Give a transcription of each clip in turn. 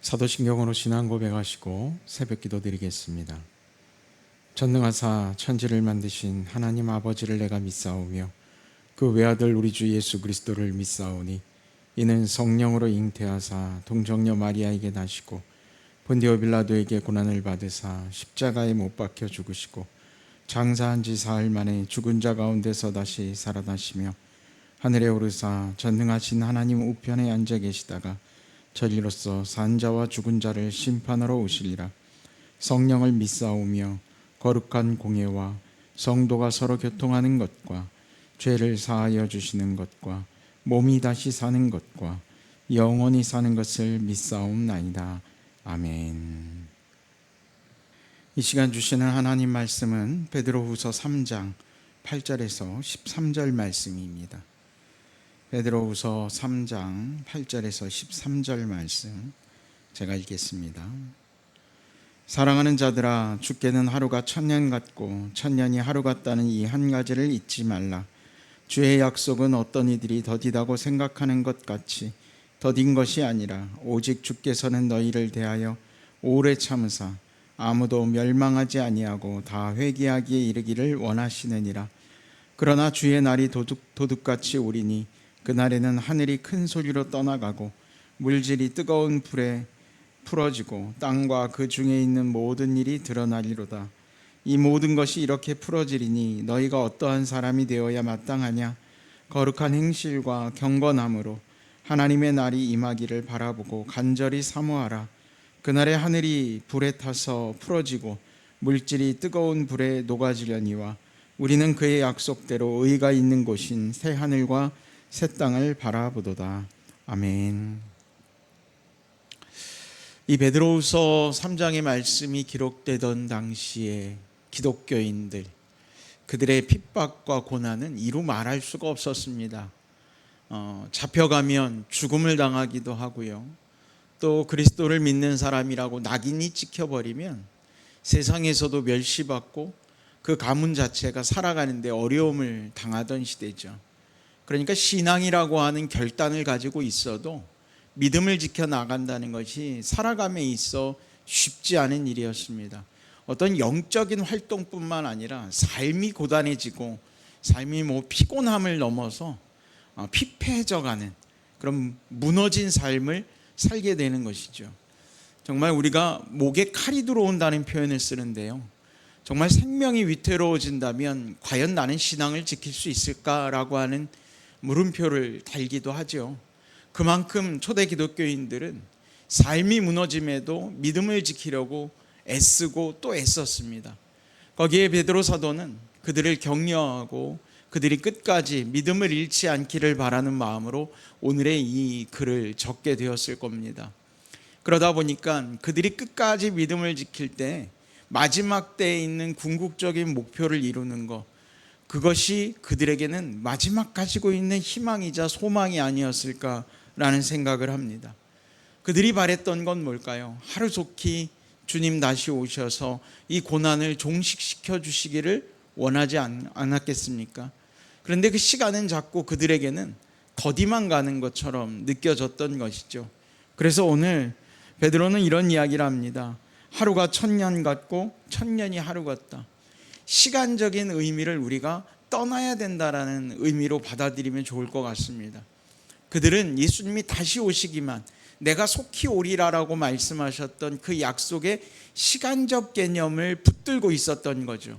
사도신경으로 신앙 고백하시고 새벽기도 드리겠습니다. 전능하사 천지를 만드신 하나님 아버지를 내가 믿사오며 그 외아들 우리 주 예수 그리스도를 믿사오니 이는 성령으로 잉태하사 동정녀 마리아에게 나시고 본디오 빌라도에게 고난을 받으사 십자가에 못 박혀 죽으시고 장사한 지 사흘 만에 죽은 자 가운데서 다시 살아나시며 하늘에 오르사 전능하신 하나님 우편에 앉아 계시다가 저리로서 산자와 죽은 자를 심판하러 오시리라. 성령을 믿사오며 거룩한 공예와 성도가 서로 교통하는 것과 죄를 사하여 주시는 것과 몸이 다시 사는 것과 영원히 사는 것을 믿사옵나이다. 아멘. 이 시간 주시는 하나님 말씀은 베드로후서 3장 8절에서 13절 말씀입니다. 베드로후서 3장 8절에서 13절 말씀 제가 읽겠습니다. 사랑하는 자들아, 주께는 하루가 천년 같고 천년이 하루 같다는 이 한 가지를 잊지 말라. 주의 약속은 어떤 이들이 더디다고 생각하는 것 같이 더딘 것이 아니라 오직 주께서는 너희를 대하여 오래 참으사 아무도 멸망하지 아니하고 다 회개하기에 이르기를 원하시느니라. 그러나 주의 날이 도둑같이 오리니 그날에는 하늘이 큰 소리로 떠나가고 물질이 뜨거운 불에 풀어지고 땅과 그 중에 있는 모든 일이 드러나리로다. 이 모든 것이 이렇게 풀어지리니 너희가 어떠한 사람이 되어야 마땅하냐? 거룩한 행실과 경건함으로 하나님의 날이 임하기를 바라보고 간절히 사모하라. 그날에 하늘이 불에 타서 풀어지고 물질이 뜨거운 불에 녹아지려니와 우리는 그의 약속대로 의가 있는 곳인 새 하늘과 새 땅을 바라보도다. 아멘. 이 베드로후서 3장의 말씀이 기록되던 당시에 기독교인들, 그들의 핍박과 고난은 이루 말할 수가 없었습니다. 잡혀가면 죽음을 당하기도 하고요. 또 그리스도를 믿는 사람이라고 낙인이 찍혀버리면 세상에서도 멸시받고 그 가문 자체가 살아가는데 어려움을 당하던 시대죠. 그러니까 신앙이라고 하는 결단을 가지고 있어도 믿음을 지켜나간다는 것이 살아감에 있어 쉽지 않은 일이었습니다. 어떤 영적인 활동뿐만 아니라 삶이 고단해지고 삶이 피곤함을 넘어서 피폐해져가는 그런 무너진 삶을 살게 되는 것이죠. 정말 우리가 목에 칼이 들어온다는 표현을 쓰는데요. 정말 생명이 위태로워진다면 과연 나는 신앙을 지킬 수 있을까라고 하는 물음표를 달기도 하죠. 그만큼 초대 기독교인들은 삶이 무너짐에도 믿음을 지키려고 애쓰고 또 애썼습니다. 거기에 베드로 사도는 그들을 격려하고 그들이 끝까지 믿음을 잃지 않기를 바라는 마음으로 오늘의 이 글을 적게 되었을 겁니다. 그러다 보니까 그들이 끝까지 믿음을 지킬 때 마지막 때에 있는 궁극적인 목표를 이루는 것, 그것이 그들에게는 마지막 가지고 있는 희망이자 소망이 아니었을까라는 생각을 합니다. 그들이 바랬던 건 뭘까요? 하루속히 주님 다시 오셔서 이 고난을 종식시켜 주시기를 원하지 않았겠습니까? 그런데 그 시간은 자꾸 그들에게는 더디만 가는 것처럼 느껴졌던 것이죠. 그래서 오늘 베드로는 이런 이야기를 합니다. 하루가 천년 같고 천년이 하루 같다. 시간적인 의미를 우리가 떠나야 된다라는 의미로 받아들이면 좋을 것 같습니다. 그들은 예수님이 다시 오시기만, 내가 속히 오리라라고 말씀하셨던 그 약속의 시간적 개념을 붙들고 있었던 거죠.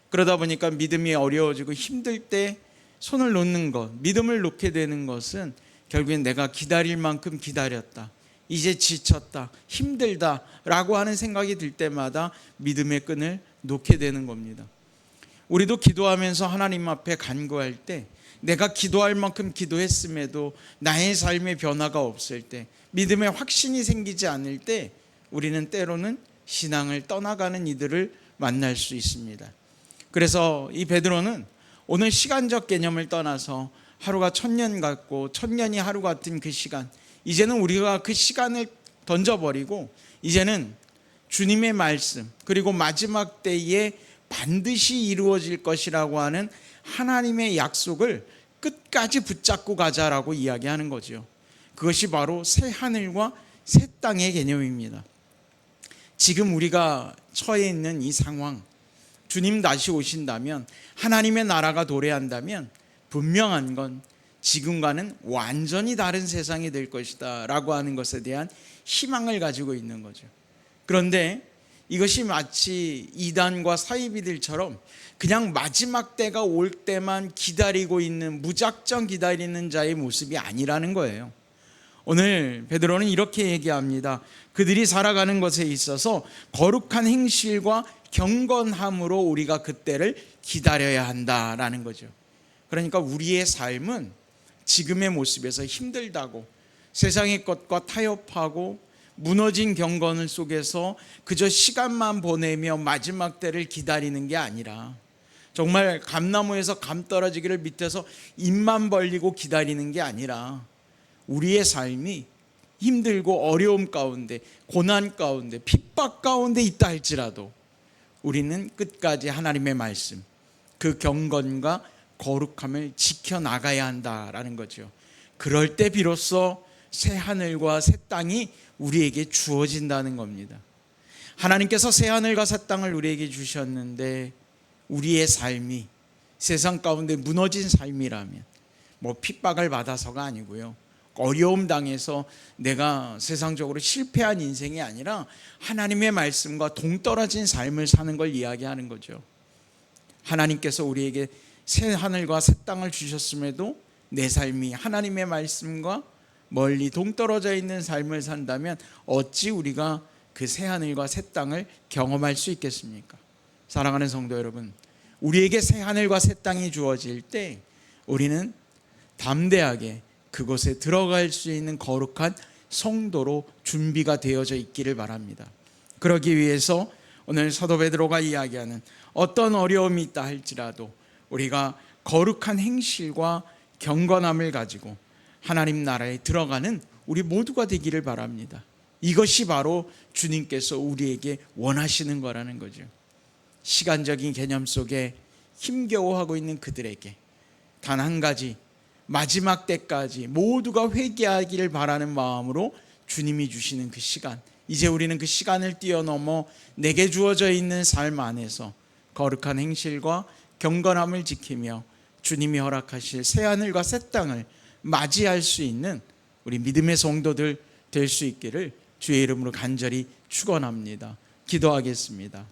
그러다 보니까 믿음이 어려워지고 힘들 때 손을 놓는 것, 믿음을 놓게 되는 것은 결국엔 내가 기다릴 만큼 기다렸다, 이제 지쳤다, 힘들다라고 하는 생각이 들 때마다 믿음의 끈을 놓게 되는 겁니다. 우리도 기도하면서 하나님 앞에 간구할 때 내가 기도할 만큼 기도했음에도 나의 삶의 변화가 없을 때, 믿음의 확신이 생기지 않을 때 우리는 때로는 신앙을 떠나가는 이들을 만날 수 있습니다. 그래서 이 베드로는 오늘 시간적 개념을 떠나서 하루가 천년 같고 천년이 하루 같은 그 시간, 이제는 우리가 그 시간을 던져버리고 이제는 주님의 말씀, 그리고 마지막 때에 반드시 이루어질 것이라고 하는 하나님의 약속을 끝까지 붙잡고 가자라고 이야기하는 거죠. 그것이 바로 새 하늘과 새 땅의 개념입니다. 지금 우리가 처해 있는 이 상황, 주님 다시 오신다면, 하나님의 나라가 도래한다면 분명한 건 지금과는 완전히 다른 세상이 될 것이다 라고 하는 것에 대한 희망을 가지고 있는 거죠. 그런데 이것이 마치 이단과 사이비들처럼 그냥 마지막 때가 올 때만 기다리고 있는, 무작정 기다리는 자의 모습이 아니라는 거예요. 오늘 베드로는 이렇게 얘기합니다. 그들이 살아가는 것에 있어서 거룩한 행실과 경건함으로 우리가 그때를 기다려야 한다라는 거죠. 그러니까 우리의 삶은 지금의 모습에서 힘들다고, 세상의 것과 타협하고 무너진 경건 속에서 그저 시간만 보내며 마지막 때를 기다리는 게 아니라, 정말 감나무에서 감 떨어지기를 밑에서 입만 벌리고 기다리는 게 아니라, 우리의 삶이 힘들고 어려움 가운데, 고난 가운데, 핍박 가운데 있다 할지라도 우리는 끝까지 하나님의 말씀, 그 경건과 거룩함을 지켜나가야 한다라는 거죠. 그럴 때 비로소 새 하늘과 새 땅이 우리에게 주어진다는 겁니다. 하나님께서 새 하늘과 새 땅을 우리에게 주셨는데, 우리의 삶이 세상 가운데 무너진 삶이라면, 핍박을 받아서가 아니고요, 어려움 당해서 내가 세상적으로 실패한 인생이 아니라 하나님의 말씀과 동떨어진 삶을 사는 걸 이야기하는 거죠. 하나님께서 우리에게 새 하늘과 새 땅을 주셨음에도 내 삶이 하나님의 말씀과 멀리 동떨어져 있는 삶을 산다면 어찌 우리가 그 새 하늘과 새 땅을 경험할 수 있겠습니까? 사랑하는 성도 여러분, 우리에게 새 하늘과 새 땅이 주어질 때 우리는 담대하게 그곳에 들어갈 수 있는 거룩한 성도로 준비가 되어져 있기를 바랍니다. 그러기 위해서 오늘 사도 베드로가 이야기하는 어떤 어려움이 있다 할지라도 우리가 거룩한 행실과 경건함을 가지고 하나님 나라에 들어가는 우리 모두가 되기를 바랍니다. 이것이 바로 주님께서 우리에게 원하시는 거라는 거죠. 시간적인 개념 속에 힘겨워하고 있는 그들에게 단 한 가지, 마지막 때까지 모두가 회개하기를 바라는 마음으로 주님이 주시는 그 시간, 이제 우리는 그 시간을 뛰어넘어 내게 주어져 있는 삶 안에서 거룩한 행실과 경건함을 지키며 주님이 허락하실 새 하늘과 새 땅을 맞이할 수 있는 우리 믿음의 성도들 될 수 있기를 주의 이름으로 간절히 축원합니다. 기도하겠습니다.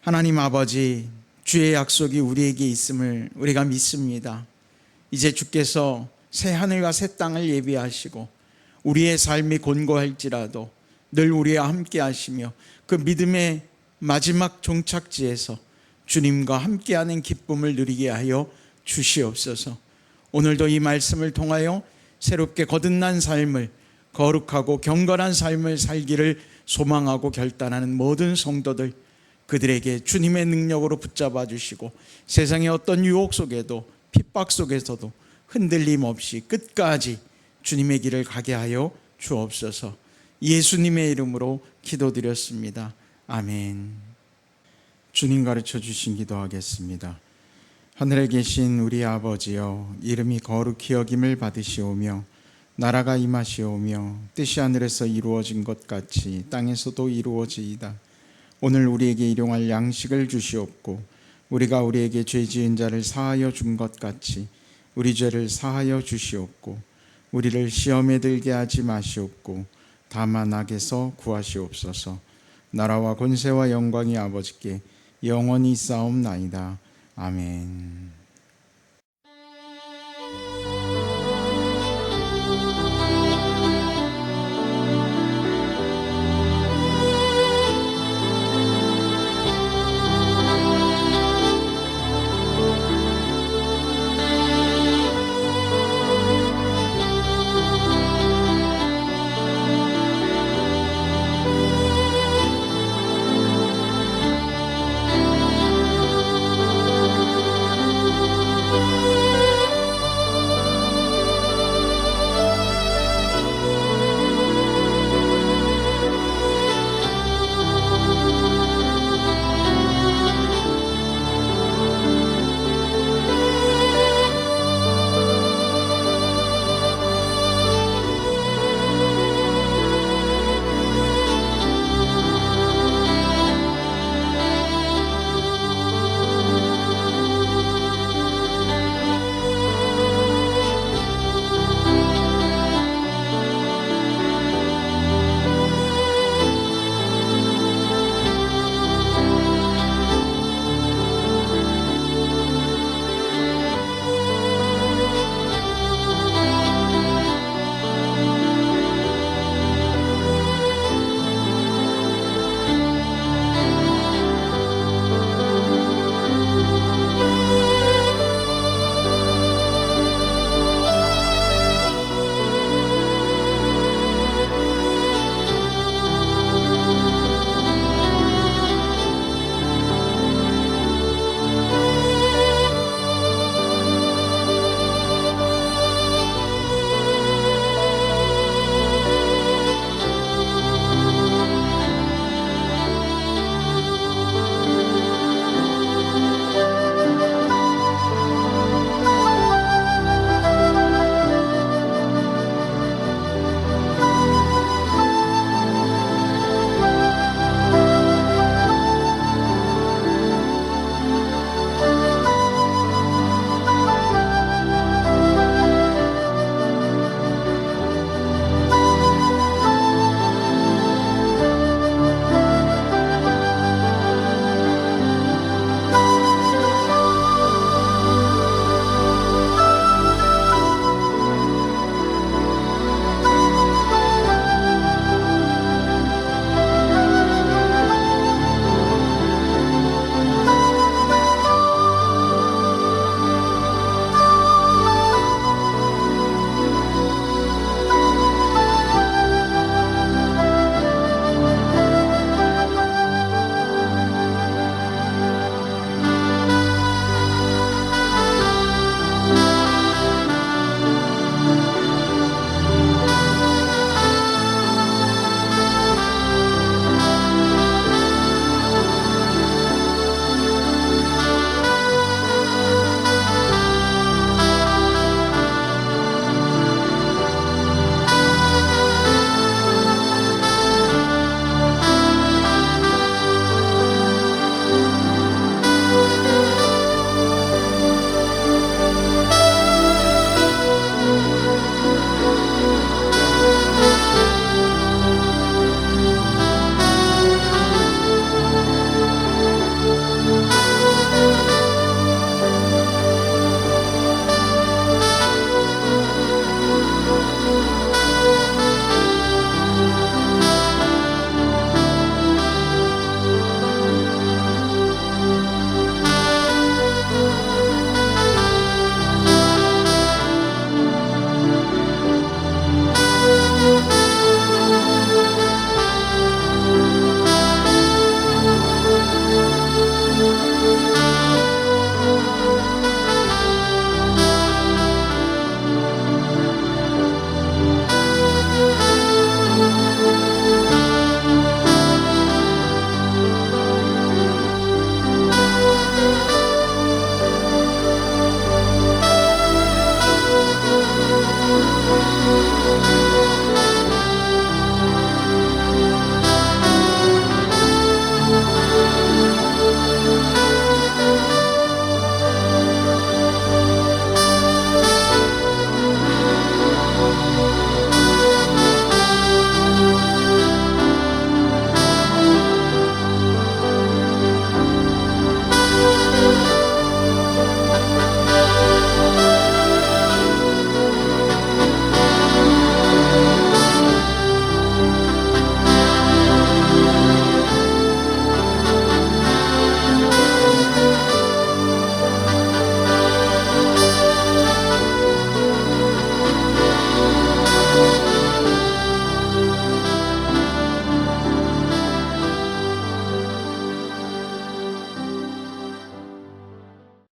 하나님 아버지, 주의 약속이 우리에게 있음을 우리가 믿습니다. 이제 주께서 새 하늘과 새 땅을 예비하시고 우리의 삶이 곤고할지라도 늘 우리와 함께 하시며 그 믿음의 마지막 종착지에서 주님과 함께하는 기쁨을 누리게 하여 주시옵소서. 오늘도 이 말씀을 통하여 새롭게 거듭난 삶을, 거룩하고 경건한 삶을 살기를 소망하고 결단하는 모든 성도들, 그들에게 주님의 능력으로 붙잡아 주시고 세상의 어떤 유혹 속에도 핍박 속에서도 흔들림 없이 끝까지 주님의 길을 가게 하여 주옵소서. 예수님의 이름으로 기도드렸습니다. 아멘. 주님 가르쳐 주신 기도하겠습니다. 하늘에 계신 우리 아버지여, 이름이 거룩히 여김을 받으시오며 나라가 임하시오며 뜻이 하늘에서 이루어진 것 같이 땅에서도 이루어지이다. 오늘 우리에게 일용할 양식을 주시옵고 우리가 우리에게 죄 지은 자를 사하여 준 것 같이 우리 죄를 사하여 주시옵고 우리를 시험에 들게 하지 마시옵고 다만 악에서 구하시옵소서. 나라와 권세와 영광이 아버지께 영원히 있사옵나이다. 아멘.